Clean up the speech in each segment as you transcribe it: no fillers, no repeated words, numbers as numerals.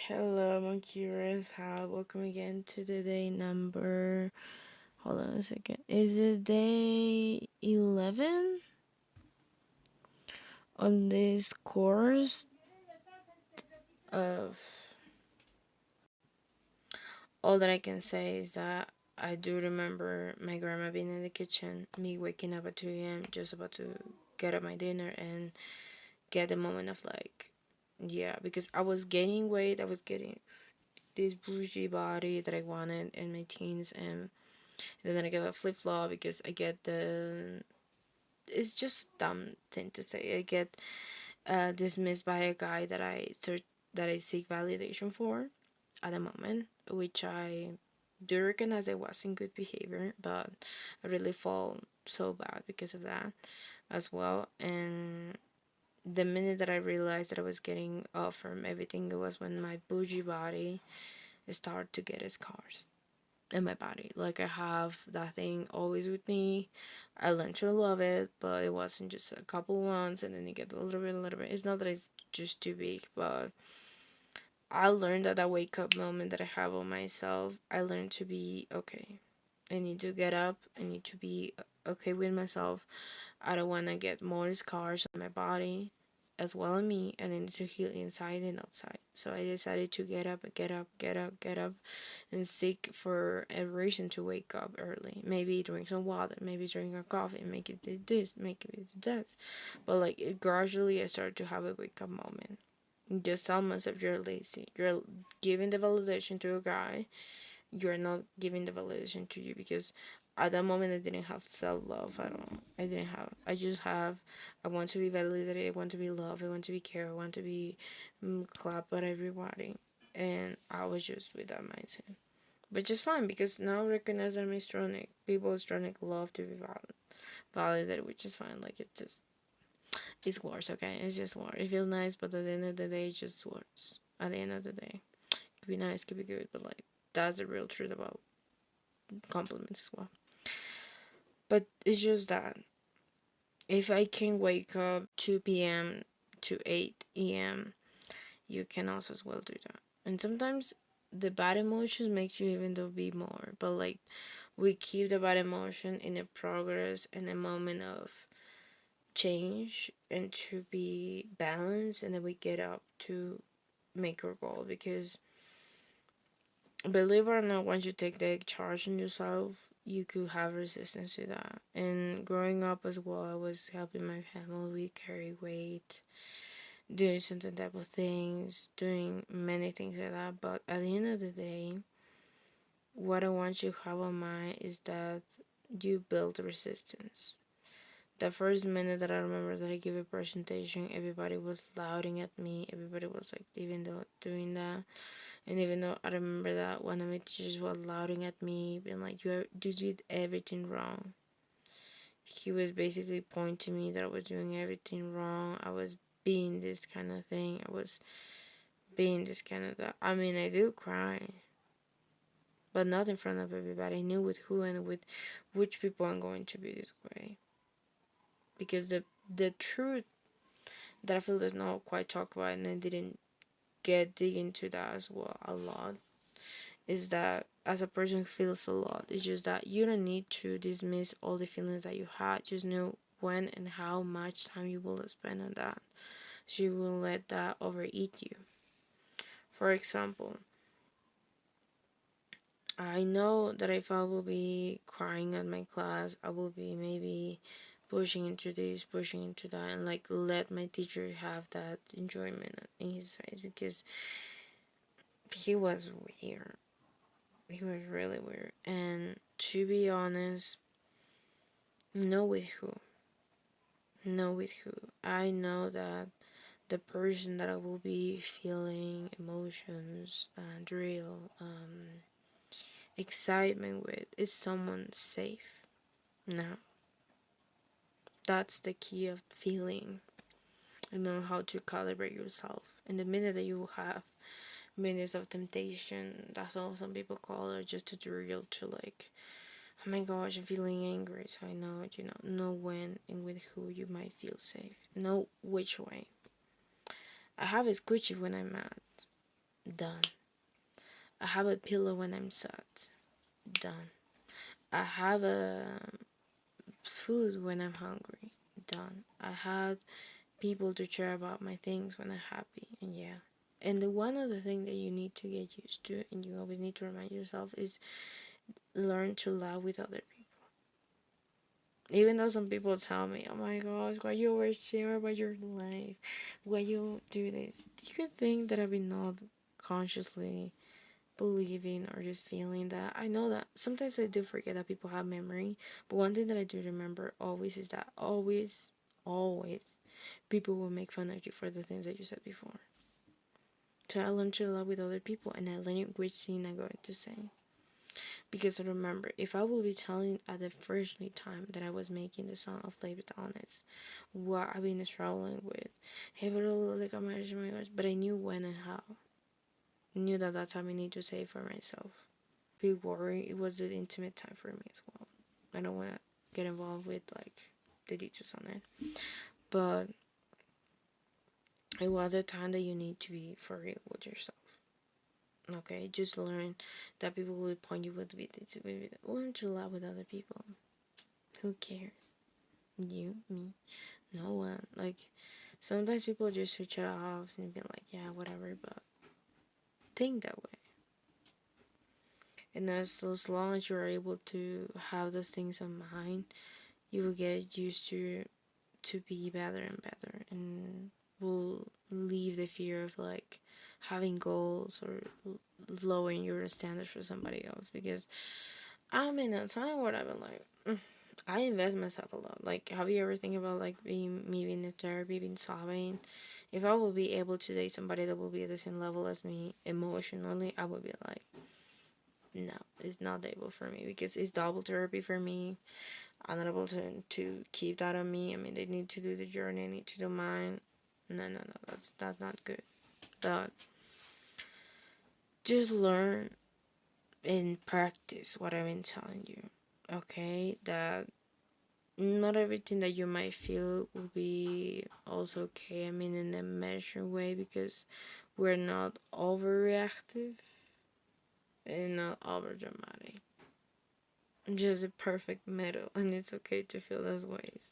Hello, Monkyvers. Hi, welcome again to the day number. Hold on a second. Is it day 11 on this course of? All that I can say is that I do remember my grandma being in the kitchen, me waking up at 2 a.m., just about to get up my dinner and get the moment of like, yeah, because I was gaining weight. I was getting this bougie body that I wanted in my teens, and then I get a flip flop because I get the. It's just a dumb thing to say. I get dismissed by a guy that I seek validation for at the moment, which I do recognize I was in good behavior, but I really fall so bad because of that as well. And the minute that I realized that I was getting off from everything, it was when my bougie body started to get scars in my body. Like I have that thing always with me. I learned to love it, but it wasn't just a couple ones and then you get a little bit. It's not that it's just too big, but I learned that wake up moment that I have on myself, I learned to be okay. I need to get up. I need to be okay with myself. I don't want to get more scars on my body as well as me, and I need to heal inside and outside. So I decided to get up, and seek for a reason to wake up early. Maybe drink some water, maybe drink a coffee, make it do this, make it do that. But like gradually, I started to have a wake up moment. Just tell myself you're lazy. You're giving the validation to a guy. You're not giving the validation to you because at that moment I didn't have self love at all. I didn't have. I just have. I want to be validated. I want to be loved. I want to be cared. I want to be clapped by everybody. And I was just with that mindset, which is fine because now I recognize I'm estronic. People estronic love to be validated, which is fine. Like it's words, okay? It's just words. It feels nice, but at the end of the day, it's just words. At the end of the day, it could be nice, could be good, but like that's the real truth about compliments as well. But it's just that if I can wake up 2 p.m. to 8 a.m., you can also as well do that. And sometimes the bad emotions makes you even though be more, but like we keep the bad emotion in a progress and a moment of change and to be balanced, and then we get up to make our goal. Because believe it or not, once you take the charge on yourself, you could have resistance to that. And growing up as well, I was helping my family carry weight, doing certain type of things, doing many things like that. But at the end of the day, what I want you to have on mind is that you build resistance. The first minute that I remember that I gave a presentation, everybody was lauding at me. Everybody was like, even though doing that, and even though I remember that one of my teachers was lauding at me, being like, you did everything wrong." He was basically pointing to me that I was doing everything wrong. I was being this kind of thing. I was being this kind of that. I mean, I do cry, but not in front of everybody. I knew with who and with which people I'm going to be this way. Because the truth that I feel there's not quite talked about, and I didn't dig into that as well a lot, is that as a person who feels a lot, it's just that you don't need to dismiss all the feelings that you had. Just know when and how much time you will spend on that, so you will let that overeat you. For example, I know that if I will be crying at my class, I will be maybe pushing into this, pushing into that, and like let my teacher have that enjoyment in his face, because he was weird. He was really weird. And to be honest, know with who. Know with who. I know that the person that I will be feeling emotions and real excitement with is someone safe. Now, that's the key of feeling. You know how to calibrate yourself. And the minute that you will have minutes of temptation, that's all some people call it, just tutorial to like, oh my gosh, I'm feeling angry. So I know when and with who you might feel safe. Know which way. I have a squishy when I'm mad. Done. I have a pillow when I'm sad. Done. I have a food when I'm hungry. Done. I had people to care about my things when I'm happy. And yeah. And the one other thing that you need to get used to, and you always need to remind yourself, is learn to laugh with other people. Even though some people tell me, oh my gosh, why you always share about your life? Why you do this? Do you think that I've been not consciously believing or just feeling that? I know that sometimes I do forget that people have memory, but one thing that I do remember always is that always people will make fun of you for the things that you said before. So I learned to love with other people, and I learned which scene I'm going to say. Because I remember, if I will be telling at the first time that I was making the song of Play With Honest, what I've been struggling with, but I knew when and how. I knew that that's how I need to say it for myself. Be worried, it was an intimate time for me as well. I don't want to get involved with like the details on it, but it was a time that you need to be for real with yourself. Okay, just learn that people will point you with learn to laugh with other people. Who cares? You, me, no one. Like, sometimes people just switch it off and be like, yeah, whatever, but think that way. And as long as you're able to have those things in mind, you will get used to be better and better, and will leave the fear of like having goals or lowering your standards for somebody else. Because I'm in a time where I've been like, I invest myself a lot. Like, have you ever think about like being in therapy, being sobbing? If I will be able to date somebody that will be at the same level as me emotionally, I would be like, no, it's not able for me, because it's double therapy for me. I'm not able to keep that on me. I mean, they need to do the journey, I need to do mine. No, that's not good. But just learn and practice what I've been telling you. Okay, that not everything that you might feel will be also okay. I mean, in a measured way, because we're not overreactive and not over dramatic. Just a perfect middle, and it's okay to feel those ways.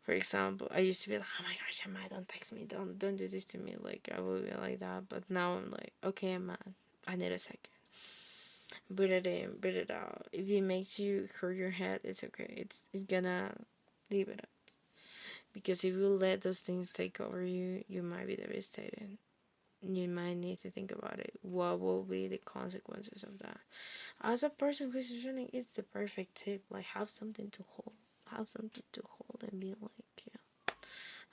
For example, I used to be like, oh my gosh, I'm mad, don't text me, don't do this to me. Like, I would be like that, but now I'm like, okay, I'm mad, I need a second. Breathe it in, breathe it out. If it makes you hurt your head, it's okay. It's gonna leave it up. Because if you let those things take over you, you might be devastated. You might need to think about it. What will be the consequences of that? As a person who's running, it's the perfect tip. Like, have something to hold. Have something to hold and be like, yeah.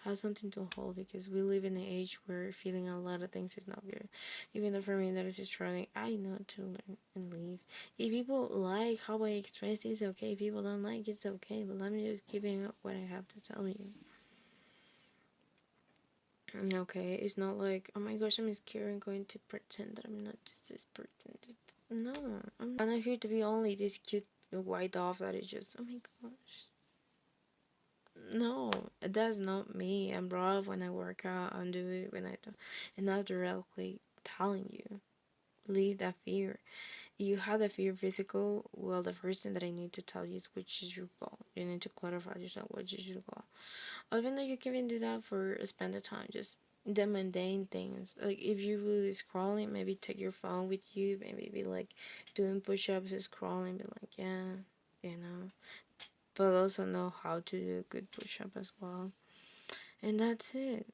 Have something to hold, because we live in an age where feeling a lot of things is not good. Even though for me that is just running, I know to learn and leave. If people like how I express, it's okay. If people don't like, it's okay. But let me just giving up what I have to tell you. Okay, it's not like, oh my gosh, I'm scared and going to pretend that I'm not just this person. No, I'm not here to be only this cute white dove that is just, oh my gosh. No, that's not me. I'm brave when I work out, I'm doing it when I don't. And I'm directly telling you, leave that fear. If you have the fear physical, well, the first thing that I need to tell you is which is your goal. You need to clarify yourself, which is your goal. Even though you can even do that for spend the time, just the mundane things. Like, if you really scrolling, maybe take your phone with you, maybe be like doing push-ups and scrolling, be like, yeah, you know. But also know how to do a good push-up as well. And that's it.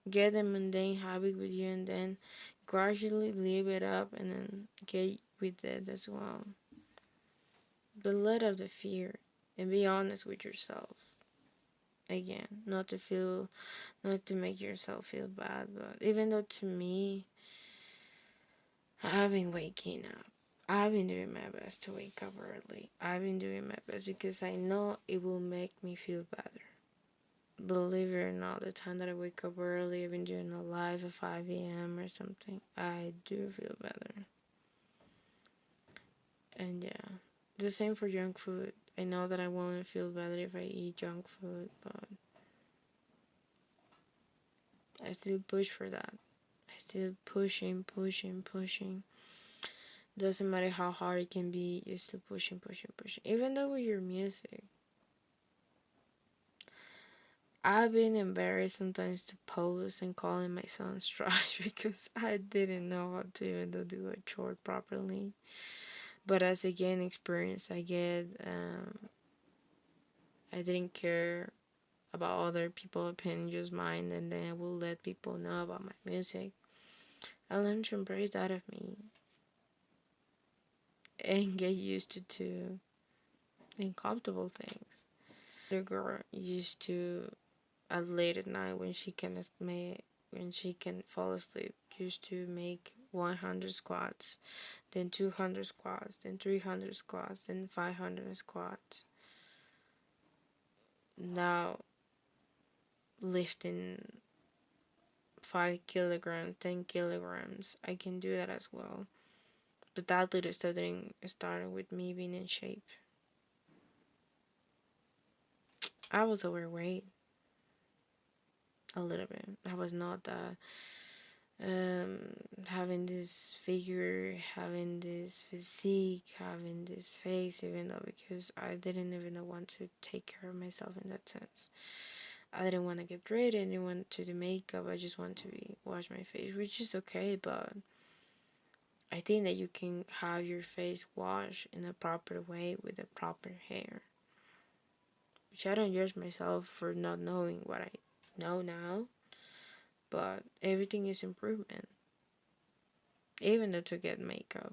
Get a mundane habit with you, and then gradually leave it up, and then get with it as well. But let out the fear and be honest with yourself. Again, not to make yourself feel bad, but even though to me, I've been waking up. I've been doing my best to wake up early. I've been doing my best because I know it will make me feel better. Believe it or not, the time that I wake up early, I've been doing a live at 5 a.m. or something, I do feel better. And yeah, the same for junk food. I know that I won't feel better if I eat junk food, but I still push for that. I Still pushing, pushing, pushing. Doesn't matter how hard it can be, you're still pushing, pushing, pushing. Even though with your music, I've been embarrassed sometimes to post and calling my son's trash because I didn't know how to even do a chord properly. But as I gain experience, I didn't care about other people's opinion, just mine, and then I will let people know about my music. I learned to embrace that of me and get used to uncomfortable things. The girl used to at late at night when she can fall asleep, used to make 100 squats, then 200 squats, then 300 squats, then 500 squats. Now lifting 5 kilograms, 10 kilograms, I can do that as well. But that little studying started with me being in shape. I was overweight a little bit. I was not that having this figure, having this physique, having this face, even though because I didn't even want to take care of myself in that sense. I didn't want to get ready, I didn't want to do makeup, I just want to wash my face, which is okay, but I think that you can have your face washed in a proper way with the proper hair. Which I don't judge myself for not knowing what I know now, but everything is improvement. Even though to get makeup,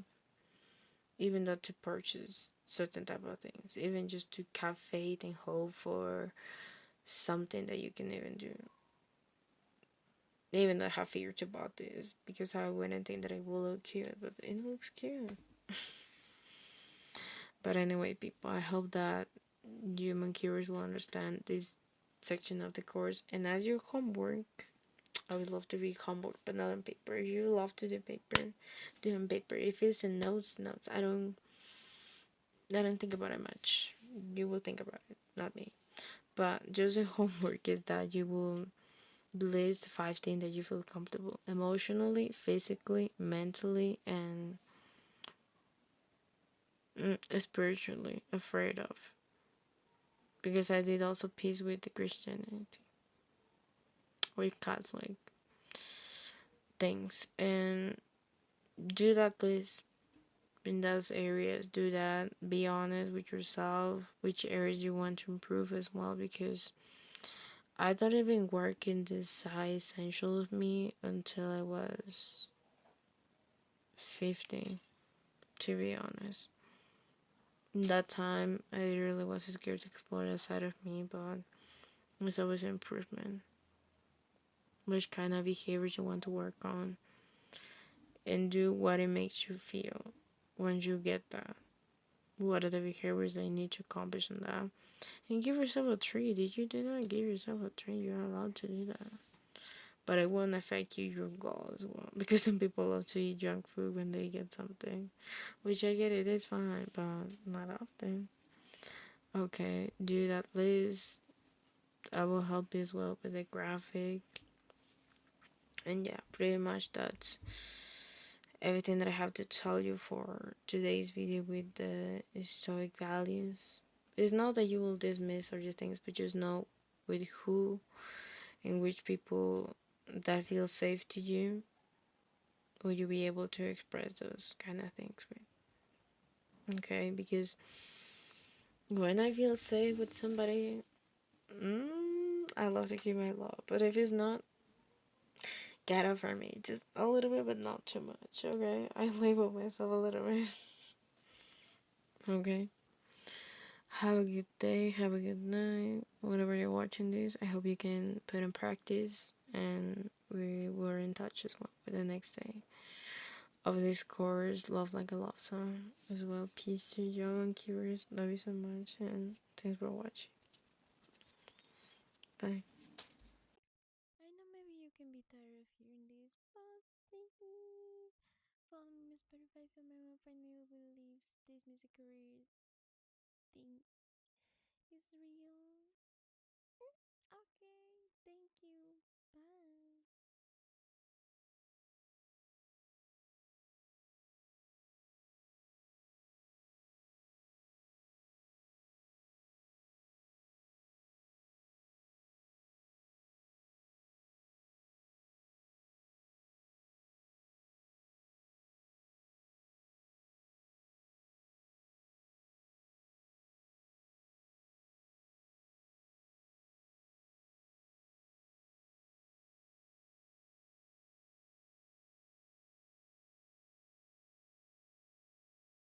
even though to purchase certain type of things, even just to have faith and hope for something that you can even do. Even though I have fear about this, because I wouldn't think that it will look cute, but it looks cute. But anyway, people, I hope that you Monkyvers will understand this section of the course. And as your homework, I would love to read homework, but not on paper. If you love to do paper, do on paper. If it's in notes. I don't think about it much. You will think about it, not me. But just the homework is that you will list 5 things that you feel comfortable emotionally, physically, mentally, and spiritually afraid of. Because I did also peace with the Christianity, with Catholic things, and do that list in those areas. Do that. Be honest with yourself, which areas you want to improve as well, because I don't even work in this high essential of me until I was 15, to be honest. In that time, I really was scared to explore that side of me, but it's always an improvement. Which kind of behaviors you want to work on, and do what it makes you feel once you get that. What are the behaviors that you need to accomplish in that? And give yourself a treat. Did you do that? Give yourself a treat. You're allowed to do that. But it won't affect your goal as well. Because some people love to eat junk food when they get something. Which I get it is fine, but not often. Okay, do that list. I will help you as well with the graphic. And yeah, pretty much that's everything that I have to tell you for today's video with the Stoic values. It's not that you will dismiss all your things, but just know with who and which people that feel safe to you will you be able to express those kind of things with. Okay, because when I feel safe with somebody, I love to give my love. But if it's not, get over me. Just a little bit, but not too much, okay? I label myself a little bit. Okay? Have a good day, have a good night. Whenever you're watching this, I hope you can put in practice. And we were in touch as well for the next day of this course, Love Like a Love Song, as well. Peace to you, Monkyvers. Love you so much, and thanks for watching. Bye. I know maybe you can be tired of hearing this, but please follow me on Spotify so my mom finally believes this music career thing is real. Okay, thank you.